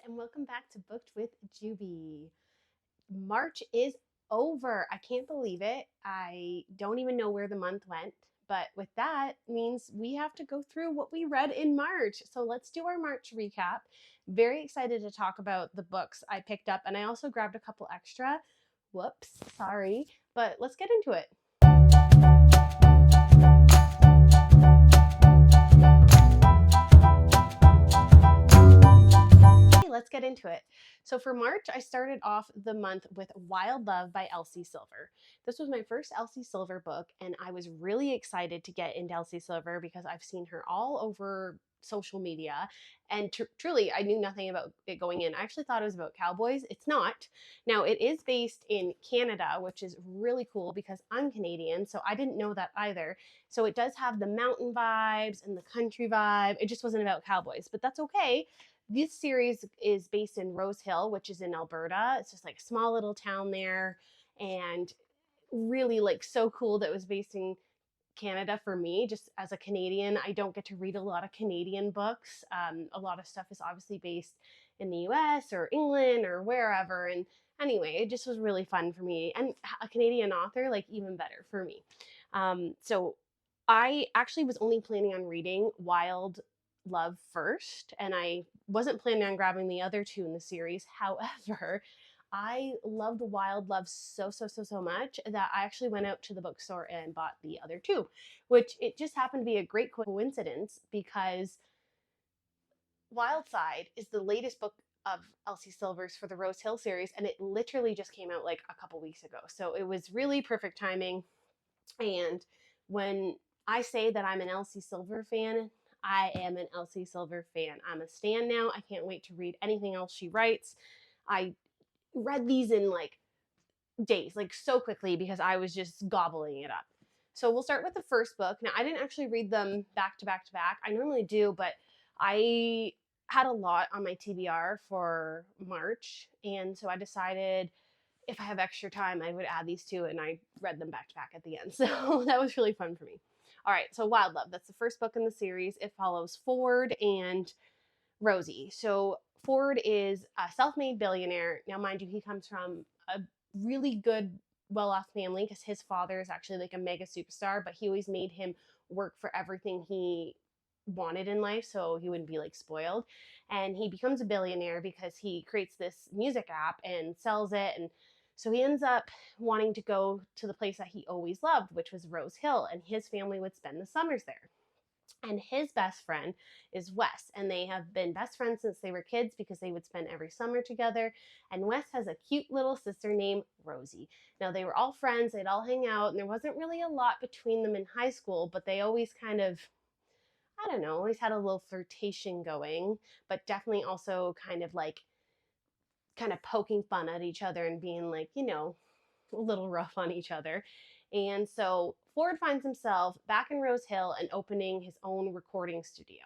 and welcome back to Booked with Juby. March is over. I can't believe it. I don't even know where the month went, but with that means we have to go through what we read in March. So let's do our March recap. Very excited to talk about the books I picked up, and I also grabbed a couple extra. Whoops, sorry, but let's get into it. Let's get into it. So for March, I started off the month with Wild Love by Elsie Silver. This was my first Elsie Silver book, and I was really excited to get into Elsie Silver because I've seen her all over social media, and truly I knew nothing about it going in. I actually thought it was about cowboys. It's not. Now it is based in Canada, which is really cool because I'm Canadian, so I didn't know that either. So it does have the mountain vibes and the country vibe. It just wasn't about cowboys, but that's okay. This series is based in Rose Hill, which is in Alberta. It's just like a small little town there, and really like so cool that it was based in Canada for me. Just as a Canadian, I don't get to read a lot of Canadian books. A lot of stuff is obviously based in the US or England or wherever. And anyway, it just was really fun for me. And a Canadian author, like even better for me. So I actually was only planning on reading Wild Love first, and I wasn't planning on grabbing the other two in the series. However, I loved Wild Love so much that I actually went out to the bookstore and bought the other two, which it just happened to be a great coincidence because Wild Side is the latest book of Elsie Silver's for the Rose Hill series, and it literally just came out like a couple weeks ago. So it was really perfect timing. And when I say that I'm an Elsie Silver fan, I am an Elsie Silver fan. I'm a stan now. I can't wait to read anything else she writes. I read these in like days, like so quickly because I was just gobbling it up. So we'll start with the first book. Now, I didn't actually read them back to back to back. I normally do, but I had a lot on my TBR for March. And so I decided if I have extra time, I would add these two, and I read them back to back at the end. So that was really fun for me. All right, so Wild Love, that's the first book in the series. It follows Ford and Rosie. So Ford is a self-made billionaire. Now, mind you, he comes from a really good, well-off family because his father is actually like a mega superstar, but he always made him work for everything he wanted in life so he wouldn't be like spoiled. And he becomes a billionaire because he creates this music app and sells it. And so he ends up wanting to go to the place that he always loved, which was Rose Hill, and his family would spend the summers there. And his best friend is Wes, and they have been best friends since they were kids because they would spend every summer together. And Wes has a cute little sister named Rosie. Now, they were all friends, they'd all hang out, and there wasn't really a lot between them in high school, but they always kind of, I don't know, always had a little flirtation going, but definitely also kind of poking fun at each other and being like, a little rough on each other. And so Ford finds himself back in Rose Hill and opening his own recording studio.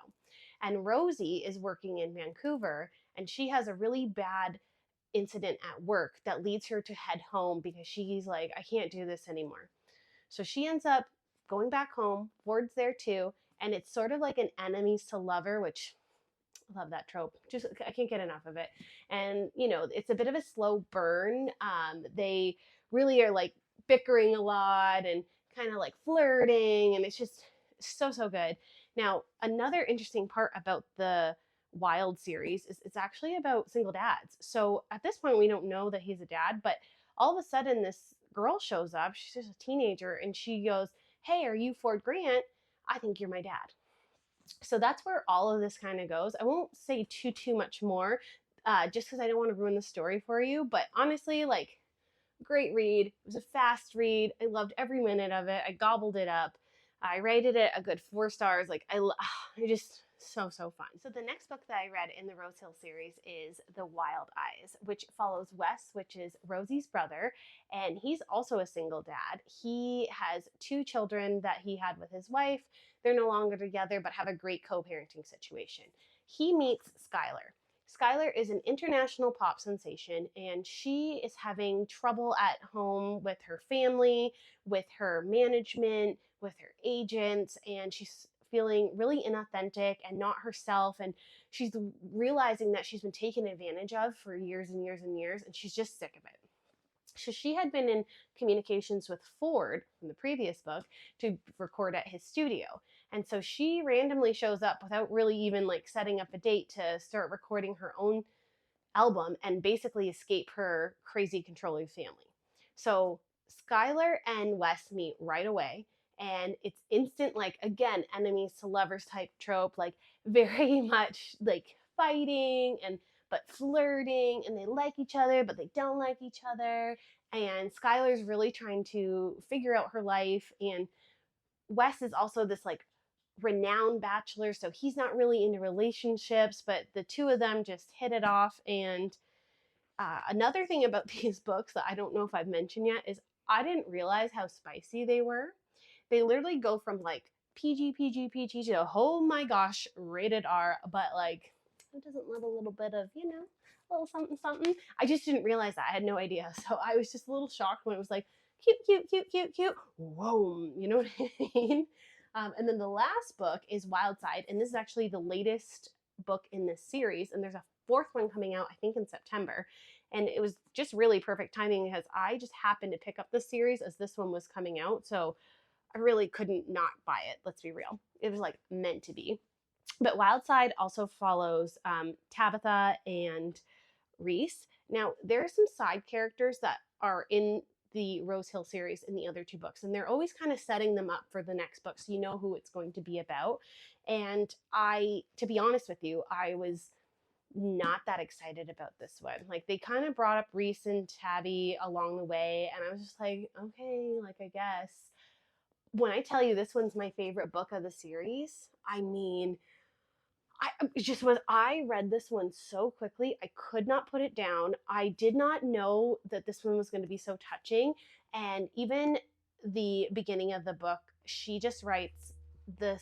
And Rosie is working in Vancouver, and she has a really bad incident at work that leads her to head home because she's like, I can't do this anymore. So she ends up going back home. Ford's there too. And it's sort of like an enemies to lover, which I love that trope. Just I can't get enough of it. And it's a bit of a slow burn. They really are like bickering a lot and kind of like flirting, and it's just so good. Now, another interesting part about the Wild series is it's actually about single dads. So at this point, we don't know that he's a dad, but all of a sudden, this girl shows up. She's just a teenager, and she goes, "Hey, are you Ford Grant? I think you're my dad." So that's where all of this kind of goes. I won't say too much more, just because I don't want to ruin the story for you. But honestly, like, great read. It was a fast read. I loved every minute of it. I gobbled it up. I rated it a good 4 stars. Like I just so fun. So the next book that I read in the Rose Hill series is The Wild Eyes, which follows Wes, which is Rosie's brother, and he's also a single dad. He has 2 children that he had with his wife. They're no longer together, but have a great co-parenting situation. He meets Skylar. Skylar is an international pop sensation, and she is having trouble at home with her family, with her management, with her agents, and she's feeling really inauthentic and not herself. And she's realizing that she's been taken advantage of for years and years and years, and she's just sick of it. So she had been in communications with Ford from the previous book to record at his studio. And so she randomly shows up without really even like setting up a date to start recording her own album and basically escape her crazy controlling family. So Skylar and Wes meet right away, and it's instant, like, again, enemies to lovers type trope, like very much like fighting and but flirting, and they like each other but they don't like each other, and Skylar's really trying to figure out her life, and Wes is also this like renowned bachelor, so he's not really into relationships, but the two of them just hit it off. And another thing about these books that I don't know if I've mentioned yet is I didn't realize how spicy they were. They literally go from like PG, PG, PG to oh my gosh, rated R, but like it doesn't love a little bit of, a little something, something. I just didn't realize that. I had no idea. So I was just a little shocked when it was like cute, cute, cute, cute, cute. Whoa, you know what I mean? And then the last book is Wild Side, and this is actually the latest book in this series, and there's a fourth one coming out, I think, in September. And it was just really perfect timing because I just happened to pick up the series as this one was coming out. So I really couldn't not buy it. Let's be real. It was like meant to be. But Wild Side also follows Tabitha and Reese. Now, there are some side characters that are in the Rose Hill series in the other two books, and they're always kind of setting them up for the next book so you know who it's going to be about. And to be honest with you, I was not that excited about this one. Like, they kind of brought up Reese and Tabby along the way, and I was just like, okay, like, I guess. When I tell you this one's my favorite book of the series, I mean, I read this one so quickly. I could not put it down. I did not know that this one was going to be so touching. And even the beginning of the book, she just writes the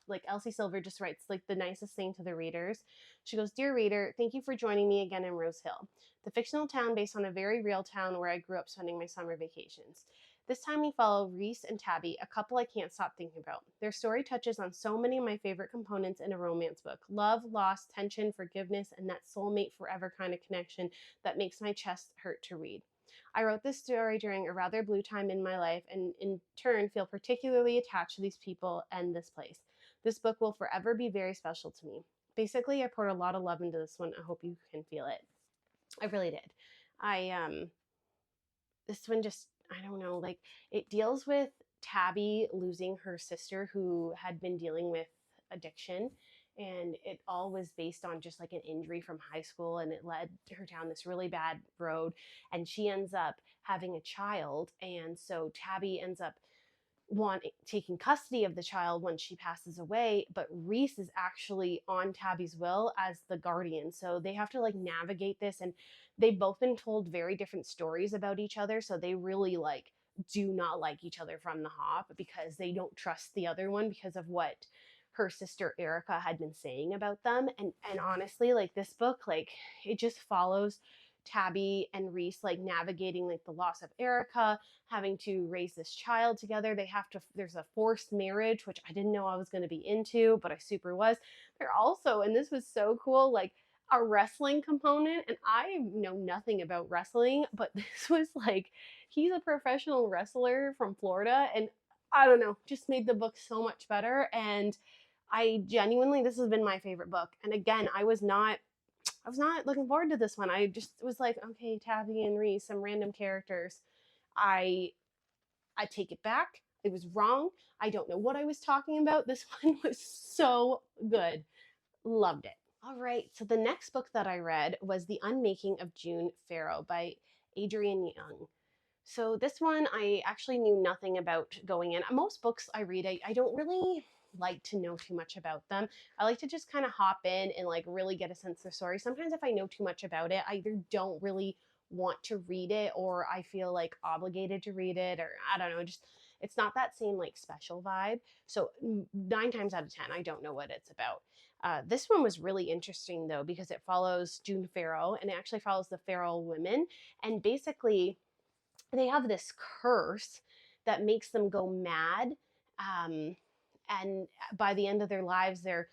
like Elsie Silver just writes like the nicest thing to the readers. She goes, "Dear reader, thank you for joining me again in Rose Hill, the fictional town based on a very real town where I grew up spending my summer vacations. This time we follow Reese and Tabby, a couple I can't stop thinking about. Their story touches on so many of my favorite components in a romance book: love, loss, tension, forgiveness, and that soulmate forever kind of connection that makes my chest hurt to read. I wrote this story during a rather blue time in my life, and in turn feel particularly attached to these people and this place. This book will forever be very special to me. Basically, I poured a lot of love into this one. I hope you can feel it." I really did. This one just, I don't know, like, it deals with Tabby losing her sister who had been dealing with addiction, and it all was based on just like an injury from high school, and it led her down this really bad road, and she ends up having a child, and so Tabby ends up taking custody of the child when she passes away, but Reese is actually on Tabby's will as the guardian. So they have to like navigate this, and they've both been told very different stories about each other. So they really like do not like each other from the hop because they don't trust the other one because of what her sister Erica had been saying about them. And honestly, like, this book, like, it just follows Tabby and Reese like navigating like the loss of Erica, having to raise this child together. There's a forced marriage, which I didn't know I was going to be into, but I super was. They're also, and this was so cool, like a wrestling component. And I know nothing about wrestling, but this was like, he's a professional wrestler from Florida. And I don't know, just made the book so much better. And I genuinely, this has been my favorite book. And again, I was not looking forward to this one. I just was like, okay, Tabby and Reese, some random characters. I I take it back. It was wrong. I don't know what I was talking about. This one was so good. Loved it. All right, so the next book that I read was The Unmaking of June Farrow by Adrienne Young. So this one I actually knew nothing about going in. Most books I read, I don't really like to know too much about them. I like to just kind of hop in and like really get a sense of the story. Sometimes if I know too much about it, I either don't really want to read it, or I feel like obligated to read it, or I don't know, just it's not that same like special vibe. So 9 times out of 10, I don't know what it's about. This one was really interesting though, because it follows June Farrow, and it actually follows the Farrow women. And basically, they have this curse that makes them go mad. Um, and by the end of their lives, they're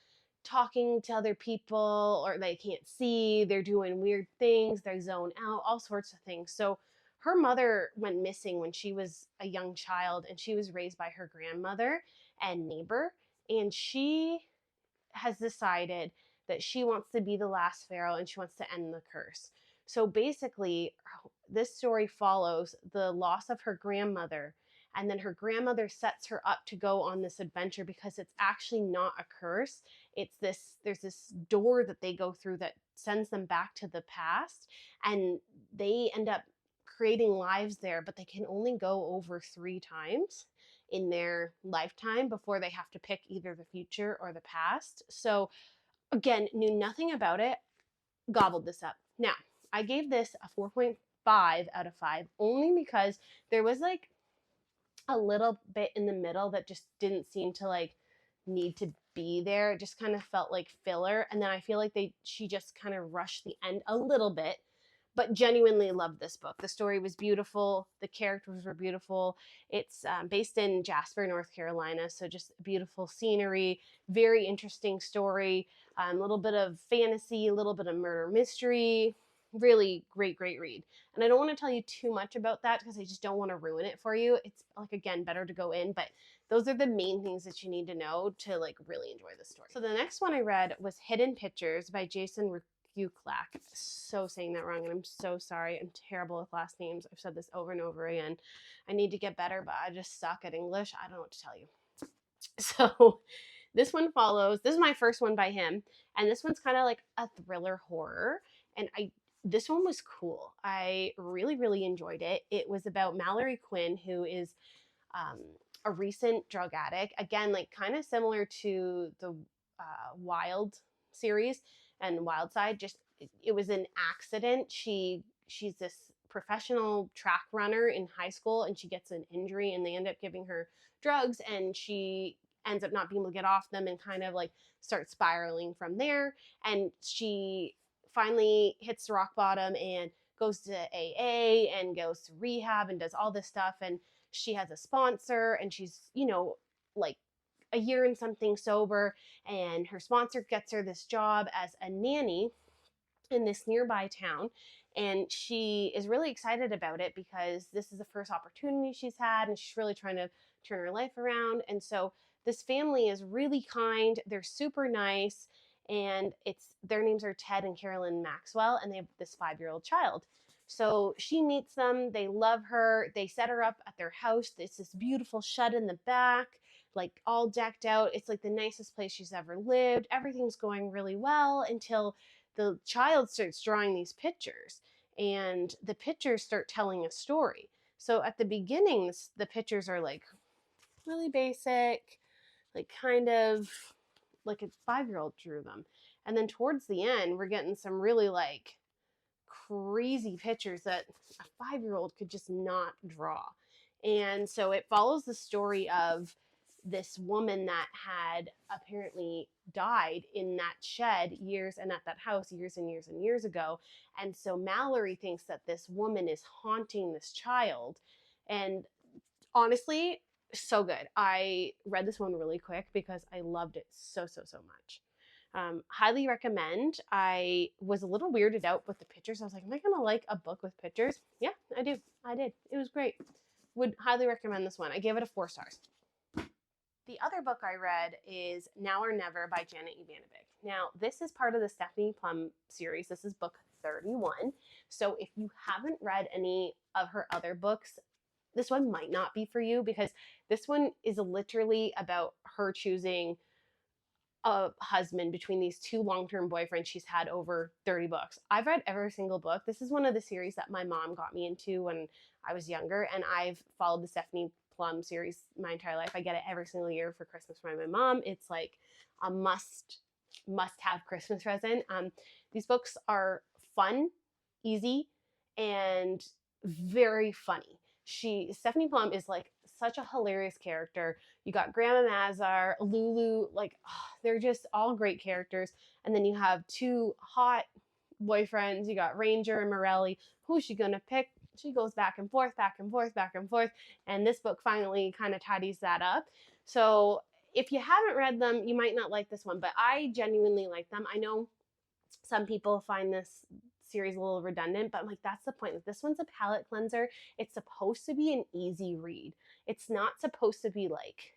talking to other people, or they can't see, they're doing weird things, they zone out, all sorts of things. So her mother went missing when she was a young child, and she was raised by her grandmother and neighbor, and she has decided that she wants to be the last pharaoh and she wants to end the curse. So basically, this story follows the loss of her grandmother, and then her grandmother sets her up to go on this adventure because it's actually not a curse. It's this, there's this door that they go through that sends them back to the past, and they end up creating lives there, but they can only go over 3 times in their lifetime before they have to pick either the future or the past. So again, knew nothing about it, gobbled this up. Now, I gave this a 4.5 out of 5 only because there was like a little bit in the middle that just didn't seem to like need to be there. It just kind of felt like filler, and then I feel like she just kind of rushed the end a little bit, but genuinely loved this book. The story was beautiful. The characters were beautiful. It's based in Jasper, North Carolina, so just beautiful scenery, very interesting story, a little bit of fantasy, a little bit of murder mystery. Really great, great read. And I don't want to tell you too much about that because I just don't want to ruin it for you. It's like, again, better to go in, but those are the main things that you need to know to like really enjoy the story. So the next one I read was Hidden Pictures by Jason Uclack. So saying that wrong, and I'm so sorry. I'm terrible with last names. I've said this over and over again. I need to get better, but I just suck at English. I don't know what to tell you. So this one follows, this is my first one by him, and this one's kind of like a thriller horror, and this one was cool. I really, really enjoyed it. It was about Mallory Quinn, who is a recent drug addict. Again, like kind of similar to the Wild series and Wild Side. Just it was an accident. She's this professional track runner in high school, and she gets an injury, and they end up giving her drugs, and she ends up not being able to get off them, and kind of like starts spiraling from there. And she finally hits the rock bottom and goes to AA and goes to rehab and does all this stuff, and she has a sponsor, and she's, like a year and something sober, and her sponsor gets her this job as a nanny in this nearby town, and she is really excited about it because this is the first opportunity she's had, and she's really trying to turn her life around. And so this family is really kind, they're super nice, and it's their names are Ted and Carolyn Maxwell, and they have this 5-year-old child. So she meets them, they love her, they set her up at their house. It's this beautiful shed in the back, like all decked out. It's like the nicest place she's ever lived. Everything's going really well until the child starts drawing these pictures, and the pictures start telling a story. So at the beginning, the pictures are like really basic, like kind of like a 5-year-old drew them. And then towards the end, we're getting some really like crazy pictures that a 5-year-old could just not draw. And so it follows the story of this woman that had apparently died in that shed years, and at that house years and years and years ago. And so Mallory thinks that this woman is haunting this child. And honestly, so good. I read this one really quick because I loved it so, so, so much. Highly recommend. I was a little weirded out with the pictures. I was like, am I going to like a book with pictures? Yeah, I do. I did. It was great. Would highly recommend this one. I gave it a 4 stars. The other book I read is Now or Never by Janet Ivanovic. Now, this is part of the Stephanie Plum series. This is book 31. So if you haven't read any of her other books, this one might not be for you, because this one is literally about her choosing a husband between these 2 long-term boyfriends she's had over 30 books. I've read every single book. This is one of the series that my mom got me into when I was younger, and I've followed the Stephanie Plum series my entire life. I get it every single year for Christmas from my mom. It's like a must have Christmas present. These books are fun, easy, and very funny. Stephanie Plum is like such a hilarious character. You got Grandma Mazar, Lulu, like they're just all great characters. And then you have 2 hot boyfriends. You got Ranger and Morelli. Who's she gonna pick? She goes back and forth, back and forth, back and forth. And this book finally kind of tidies that up. So if you haven't read them, you might not like this one, but I genuinely like them. I know some people find this series a little redundant, but I'm like, that's the point. Like, this one's a palate cleanser. It's supposed to be an easy read. It's not supposed to be like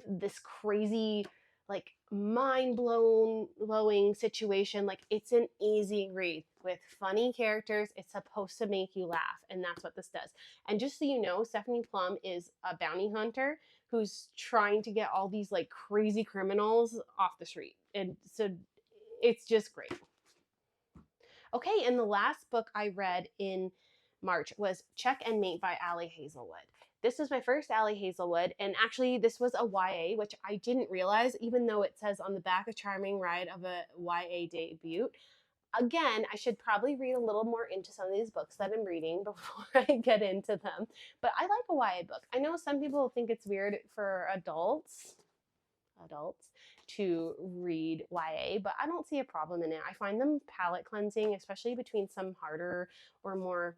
this crazy, like mind blowing situation. Like, it's an easy read with funny characters. It's supposed to make you laugh, and that's what this does. And just so you know, Stephanie Plum is a bounty hunter who's trying to get all these like crazy criminals off the street, and so it's just great. Okay, and the last book I read in March was Check and Mate by Ali Hazelwood. This is my first Ali Hazelwood, and actually this was a YA, which I didn't realize, even though it says on the back, a charming ride of a YA debut. Again, I should probably read a little more into some of these books that I'm reading before I get into them. But I like a YA book. I know some people think it's weird for adults to read YA, but I don't see a problem in it. I find them palate cleansing, especially between some harder or more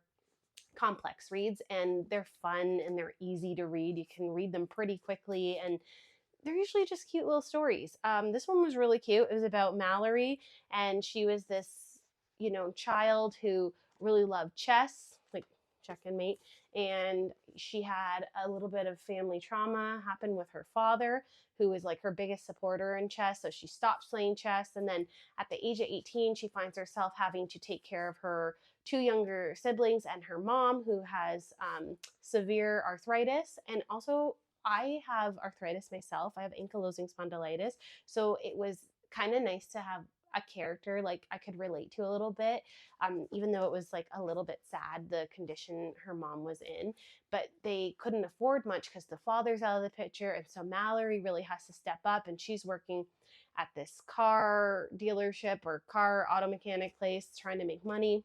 complex reads, and they're fun and they're easy to read. You can read them pretty quickly, and they're usually just cute little stories. This one was really cute. It was about Mallory, and she was this, child who really loved chess, like check and mate, and she had a little bit of family trauma happen with her father, who was like her biggest supporter in chess. So she stopped playing chess, and then at the age of 18, she finds herself having to take care of her two younger siblings and her mom, who has severe arthritis, and also I have arthritis myself. I have ankylosing spondylitis. So it was kind of nice to have a character like I could relate to a little bit, even though it was like a little bit sad, the condition her mom was in. But they couldn't afford much because the father's out of the picture. And so Mallory really has to step up, and she's working at this car dealership or car auto mechanic place trying to make money.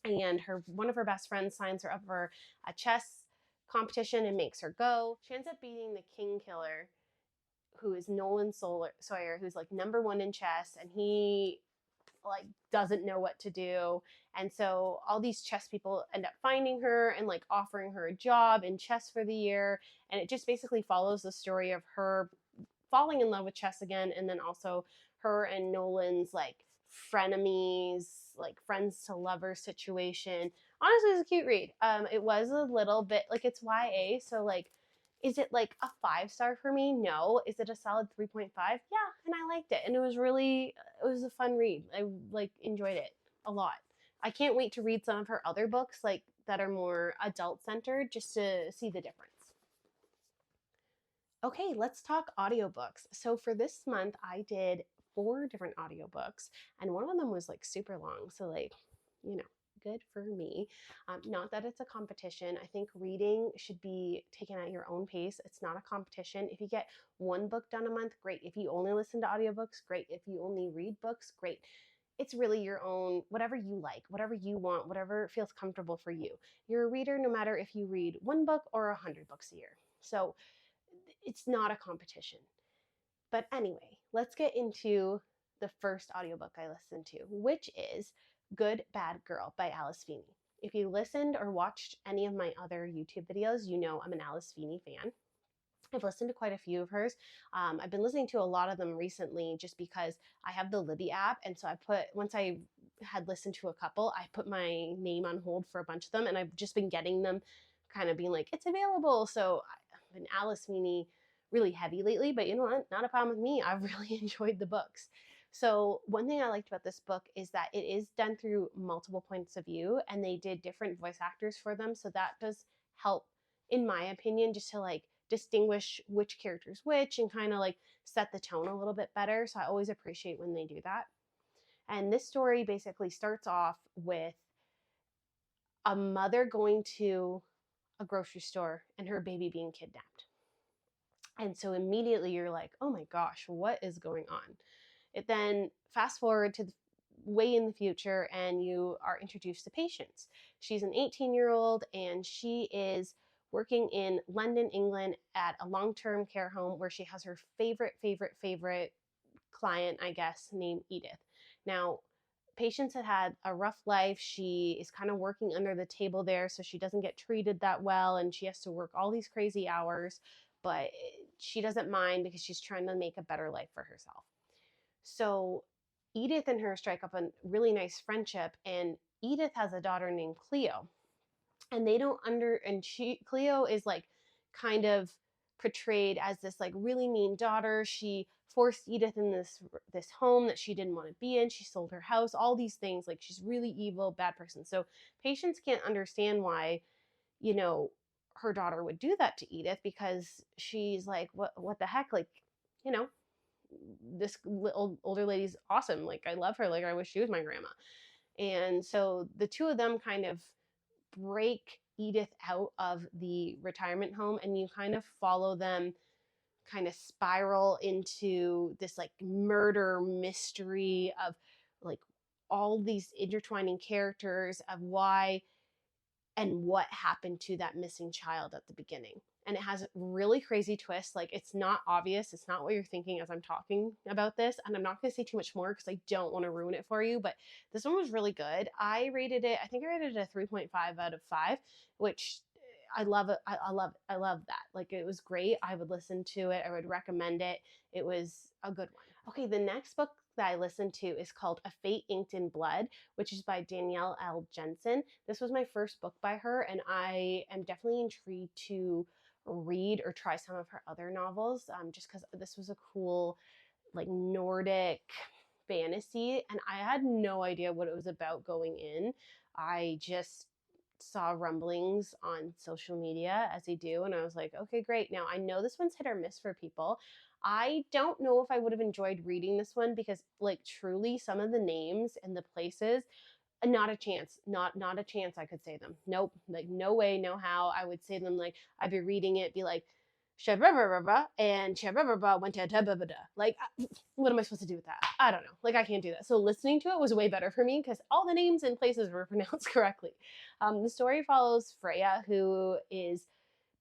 And one of her best friends signs her up for a chess competition and makes her go. She ends up beating the king killer, who is Nolan Sawyer, who's like number one in chess, and he like doesn't know what to do. And so all these chess people end up finding her and like offering her a job in chess for the year. And it just basically follows the story of her falling in love with chess again, and then also her and Nolan's like frenemies, like friends to lovers situation. Honestly, it's a cute read. It was a little bit like, it's YA, so like, is it like a 5-star for me? No. Is it a solid 3.5? Yeah, and I liked it, and it was a fun read. I like enjoyed it a lot. I can't wait to read some of her other books like that are more adult centered, just to see the difference. Okay, let's talk audiobooks. So for this month, I did 4 different audiobooks, and one of them was like super long. So, like, good for me. Not that it's a competition. I think reading should be taken at your own pace. It's not a competition. If you get one book done a month, great. If you only listen to audiobooks, great. If you only read books, great. It's really your own, whatever you like, whatever you want, whatever feels comfortable for you. You're a reader no matter if you read one book or 100 books a year. So it's not a competition. But anyway, let's get into the first audiobook I listened to, which is Good Bad Girl by Alice Feeney. If you listened or watched any of my other YouTube videos, you know I'm an Alice Feeney fan. I've listened to quite a few of hers. I've been listening to a lot of them recently just because I have the Libby app. And so once I had listened to a couple, I put my name on hold for a bunch of them. And I've just been getting them, kind of being like, it's available. So I've been Alice Feeney really heavy lately, but you know what? Not a problem with me. I've really enjoyed the books. So one thing I liked about this book is that it is done through multiple points of view, and they did different voice actors for them. So that does help, in my opinion, just to like distinguish which character's which and kind of like set the tone a little bit better. So I always appreciate when they do that. And this story basically starts off with a mother going to a grocery store and her baby being kidnapped. And so immediately you're like, oh my gosh, what is going on? It then fast forward to way in the future, and you are introduced to Patience. She's an 18-year-old, and she is working in London, England at a long-term care home where she has her favorite client, I guess, named Edith. Now, Patience had a rough life. She is kind of working under the table there, so she doesn't get treated that well, and she has to work all these crazy hours. But she doesn't mind because she's trying to make a better life for herself. So Edith and her strike up a really nice friendship, and Edith has a daughter named Cleo, and they don't and she Cleo is like kind of portrayed as this like really mean daughter. She forced Edith in this home that she didn't want to be in. She sold her house, all these things. Like, she's really evil, bad person. So Patience can't understand why, you know, her daughter would do that to Edith, because she's like, what the heck? Like, you know, this older lady's awesome. Like, I love her. Like, I wish she was my grandma. And so the two of them kind of break Edith out of the retirement home, and you kind of follow them kind of spiral into this like murder mystery of like all these intertwining characters of why and what happened to that missing child at the beginning. And it has really crazy twists. Like, it's not obvious. It's not what you're thinking as I'm talking about this. And I'm not going to say too much more because I don't want to ruin it for you. But this one was really good. I think I rated it a 3.5 out of 5, which I love it. I love it. I love that. Like, it was great. I would listen to it. I would recommend it. It was a good one. Okay, the next book that I listened to is called A Fate Inked in Blood, which is by Danielle L. Jensen. This was my first book by her, and I am definitely intrigued to read or try some of her other novels, just because this was a cool, like, Nordic fantasy, and I had no idea what it was about going in. I just saw rumblings on social media, as they do, and I was like, okay, great. Now, I know this one's hit or miss for people. I don't know if I would have enjoyed reading this one because, like, truly some of the names and the places, not a chance. Not a chance I could say them. Nope. Like, no way, no how. I would say them like I'd be reading it, be like, and went to like, what am I supposed to do with that? I don't know. Like, I can't do that. So listening to it was way better for me because all the names and places were pronounced correctly. The story follows Freya, who is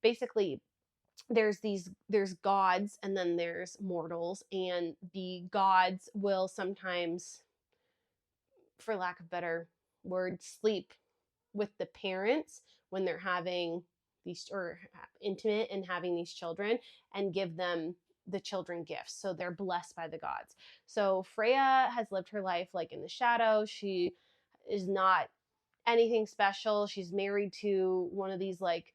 basically, there's gods and then there's mortals, and the gods will sometimes, for lack of better word, sleep with the parents when they're having these, or intimate and having these children, and give them the children gifts, so they're blessed by the gods. So Freya has lived her life like in the shadows. She is not anything special. She's married to one of these like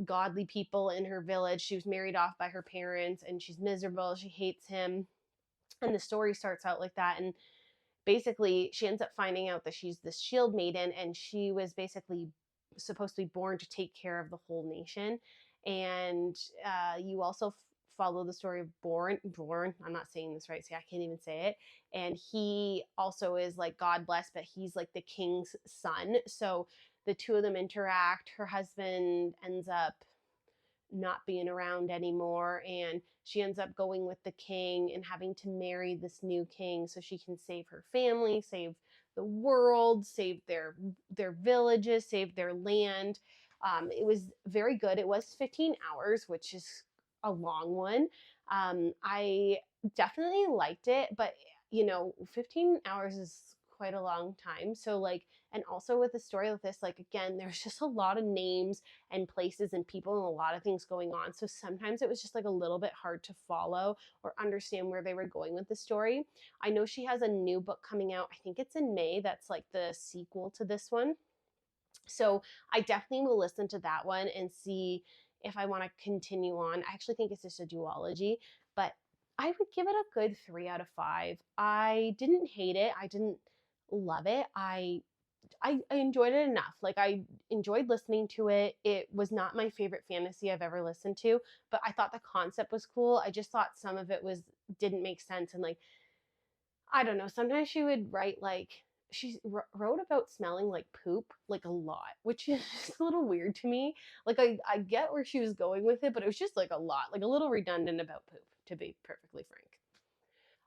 godly people in her village. She was married off by her parents, and she's miserable. She hates him, and the story starts out like that. And basically she ends up finding out that she's this shield maiden, and she was basically supposed to be born to take care of the whole nation. And you also follow the story of Born. I'm not saying this right, see, I can't even say it. And he also is like god blessed, but he's like the king's son. So the two of them interact. Her husband ends up not being around anymore, and she ends up going with the king and having to marry this new king so she can save her family, save the world, save their villages, save their land. It was very good. It was 15 hours, which is a long one. I definitely liked it, but 15 hours is quite a long time. So like, and also with a story like this, like, again, there's just a lot of names and places and people and a lot of things going on. So sometimes it was just like a little bit hard to follow or understand where they were going with the story. I know she has a new book coming out. I think it's in May. That's like the sequel to this one. So I definitely will listen to that one and see if I want to continue on. I actually think it's just a duology, but I would give it a good 3 out of 5. I didn't hate it. I didn't love it. I enjoyed it enough. Like, I enjoyed listening to it. It was not my favorite fantasy I've ever listened to, but I thought the concept was cool. I just thought some of it didn't make sense. And like, I don't know, sometimes she would write like, she wrote about smelling like poop like a lot, which is just a little weird to me. Like, I get where she was going with it, but it was just like a lot, like a little redundant about poop, to be perfectly frank.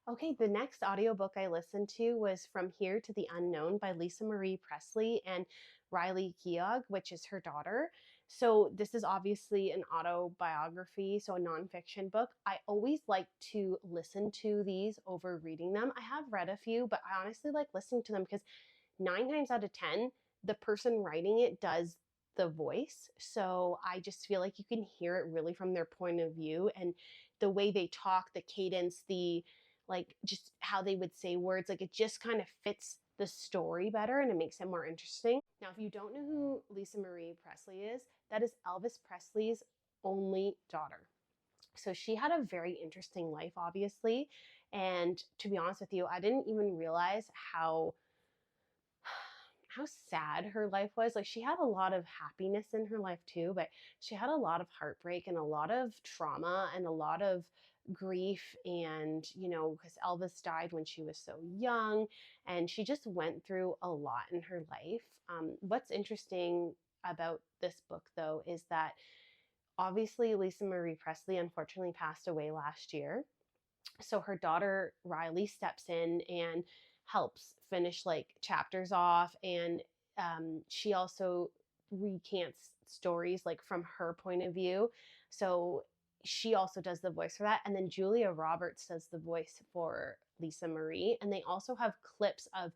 Okay, the next audiobook I listened to was From Here to the Unknown by Lisa Marie Presley and Riley Keogh, which is her daughter. So this is obviously an autobiography, so a nonfiction book. I always like to listen to these over reading them. I have read a few, but I honestly like listening to them because 9 times out of 10, the person writing it does the voice. So I just feel like you can hear it really from their point of view, and the way they talk, the cadence, the like just how they would say words, like it just kind of fits the story better and it makes it more interesting. Now, if you don't know who Lisa Marie Presley is, that is Elvis Presley's only daughter. So she had a very interesting life, obviously. And to be honest with you, I didn't even realize how sad her life was. Like she had a lot of happiness in her life too, but she had a lot of heartbreak and a lot of trauma and a lot of grief. And, because Elvis died when she was so young, and she just went through a lot in her life. What's interesting about this book, though, is that obviously Lisa Marie Presley unfortunately passed away last year. So her daughter Riley steps in and helps finish like chapters off, and she also recants stories like from her point of view. So she also does the voice for that, and then Julia Roberts does the voice for Lisa Marie, and they also have clips of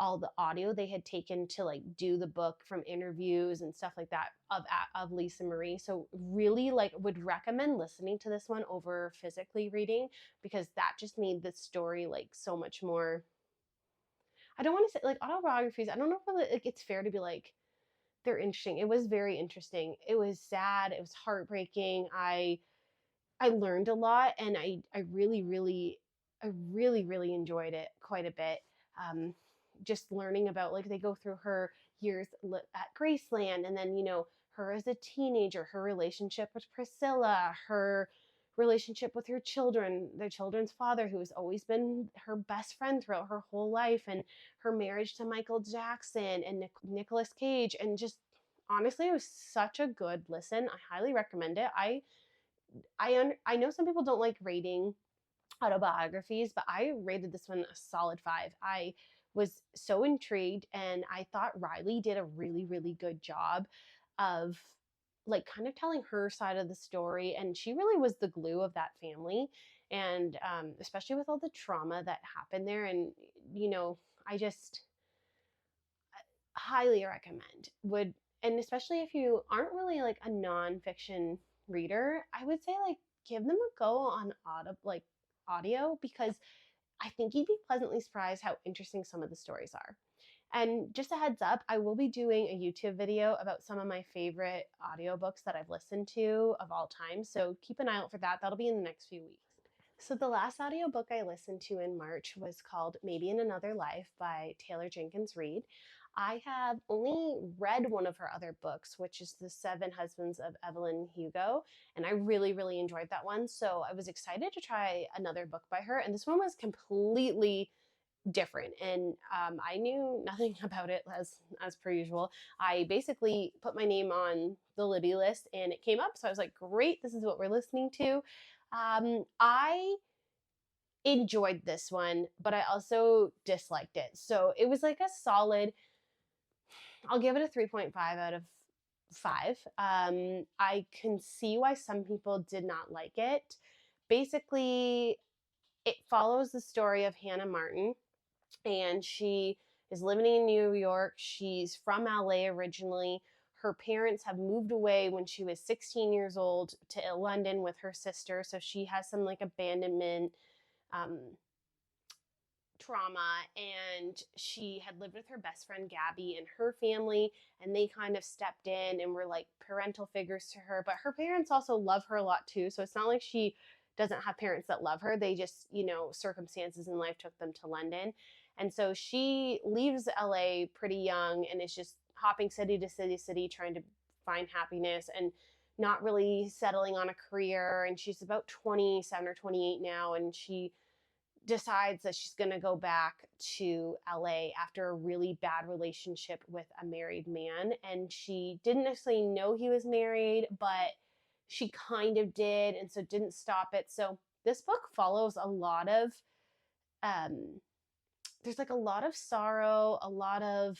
all the audio they had taken to like do the book from interviews and stuff like that of Lisa Marie. So really like would recommend listening to this one over physically reading, because that just made the story like so much more. I don't want to say like autobiographies. I don't know if like it's fair to be like they're interesting. It was very interesting. It was sad. It was heartbreaking. I learned a lot, and I really enjoyed it quite a bit. Just learning about like they go through her years at Graceland, and then her as a teenager, her relationship with Priscilla, her relationship with her children, their children's father, who has always been her best friend throughout her whole life, and her marriage to Michael Jackson and Nicolas Cage, and just honestly, it was such a good listen. I highly recommend it. I know some people don't like rating autobiographies, but I rated this one a solid 5. I was so intrigued, and I thought Riley did a really, really good job of like kind of telling her side of the story, and she really was the glue of that family, and especially with all the trauma that happened there, and I just highly recommend would and especially if you aren't really like a nonfiction reader, I would say like give them a go on audio, because I think you'd be pleasantly surprised how interesting some of the stories are. And just a heads up, I will be doing a YouTube video about some of my favorite audiobooks that I've listened to of all time. So keep an eye out for that. That'll be in the next few weeks. So the last audiobook I listened to in March was called Maybe in Another Life by Taylor Jenkins Reid. I have only read one of her other books, which is The Seven Husbands of Evelyn Hugo, and I really, really enjoyed that one. So I was excited to try another book by her, and this one was completely different, and I knew nothing about it as per usual. I basically put my name on the Libby list and it came up, so I was like, great, this is what we're listening to. I enjoyed this one, but I also disliked it. So it was like a solid, I'll give it a 3.5 out of 5. I can see why some people did not like it. Basically, it follows the story of Hannah Martin, and she is living in New York. She's from LA originally. Her parents have moved away when she was 16 years old to London with her sister, so she has some like abandonment um, trauma, and she had lived with her best friend Gabby and her family, and they kind of stepped in and were like parental figures to her, but her parents also love her a lot too, so it's not like she doesn't have parents that love her. They just, circumstances in life took them to London, and so she leaves LA pretty young and is just hopping city to city to city trying to find happiness and not really settling on a career. And she's about 27 or 28 now, and she decides that she's going to go back to LA after a really bad relationship with a married man. And she didn't necessarily know he was married, but she kind of did, and so didn't stop it. So this book follows um there's like a lot of sorrow, a lot of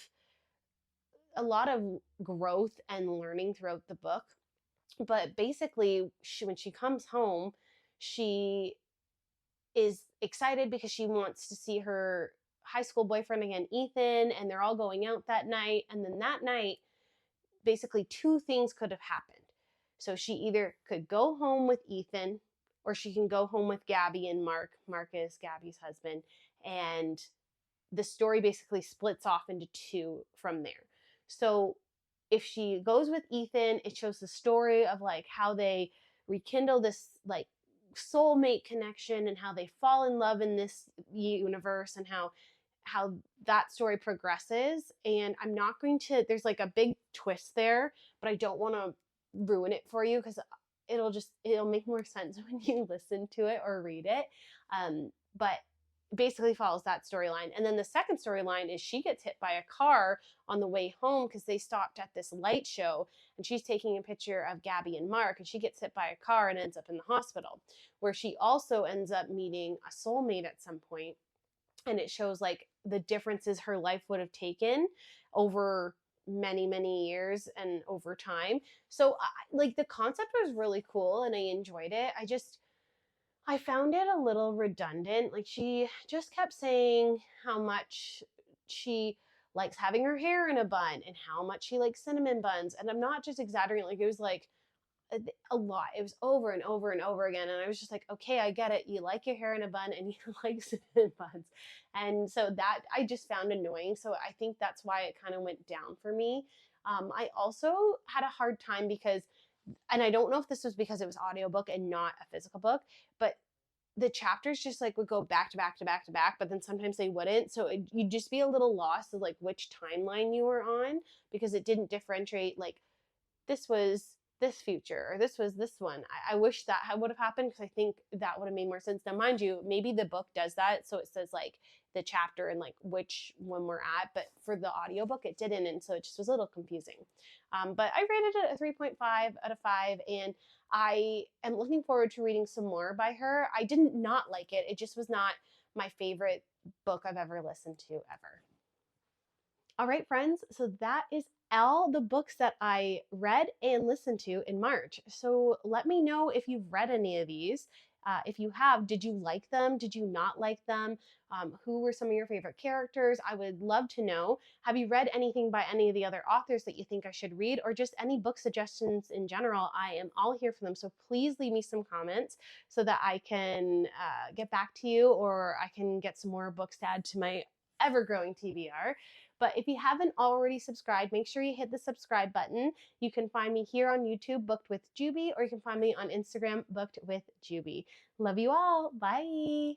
growth and learning throughout the book. But basically, when she comes home, she is excited because she wants to see her high school boyfriend again, Ethan, and they're all going out that night. And then that night, basically two things could have happened. So she either could go home with Ethan, or she can go home with Gabby and Mark. Mark is Gabby's husband. And the story basically splits off into two from there. So if she goes with Ethan, it shows the story of like how they rekindle this like soulmate connection and how they fall in love in this universe and how that story progresses. And I'm not going to, there's like a big twist there, but I don't want to ruin it for you because it'll make more sense when you listen to it or read it. But basically follows that storyline. And then the second storyline is she gets hit by a car on the way home because they stopped at this light show, and she's taking a picture of Gabby and Mark, and she gets hit by a car and ends up in the hospital, where she also ends up meeting a soulmate at some point. And it shows like the differences her life would have taken over many years and over time. So like the concept was really cool and I enjoyed it. I found it a little redundant. Like she just kept saying how much she likes having her hair in a bun and how much she likes cinnamon buns. And I'm not just exaggerating. Like it was like a lot. It was over and over and over again. And I was just like, okay, I get it. You like your hair in a bun and you like cinnamon buns. And so that I just found annoying. So I think that's why it kind of went down for me. I also had a hard time because, and I don't know if this was because it was audiobook and not a physical book, but the chapters just like would go back to back to back to back, but then sometimes they wouldn't. So you'd just be a little lost of like which timeline you were on because it didn't differentiate like this was this future or this was this one. I wish that would have happened because I think that would have made more sense. Now, mind you, maybe the book does that. So it says like the chapter and like which one we're at, but for the audiobook, it didn't. And so it just was a little confusing. But I rated it a 3.5 out of 5. And I am looking forward to reading some more by her. I didn't not like it. It just was not my favorite book I've ever listened to ever. All right, friends, so that is all the books that I read and listened to in March. So let me know if you've read any of these. If you have, did you like them? Did you not like them? Who were some of your favorite characters? I would love to know. Have you read anything by any of the other authors that you think I should read, or just any book suggestions in general? I am all here for them. So please leave me some comments so that I can get back to you, or I can get some more books to add to my ever-growing TBR. But if you haven't already subscribed, make sure you hit the subscribe button. You can find me here on YouTube, Booked with Juby, or you can find me on Instagram, Booked with Juby. Love you all. Bye.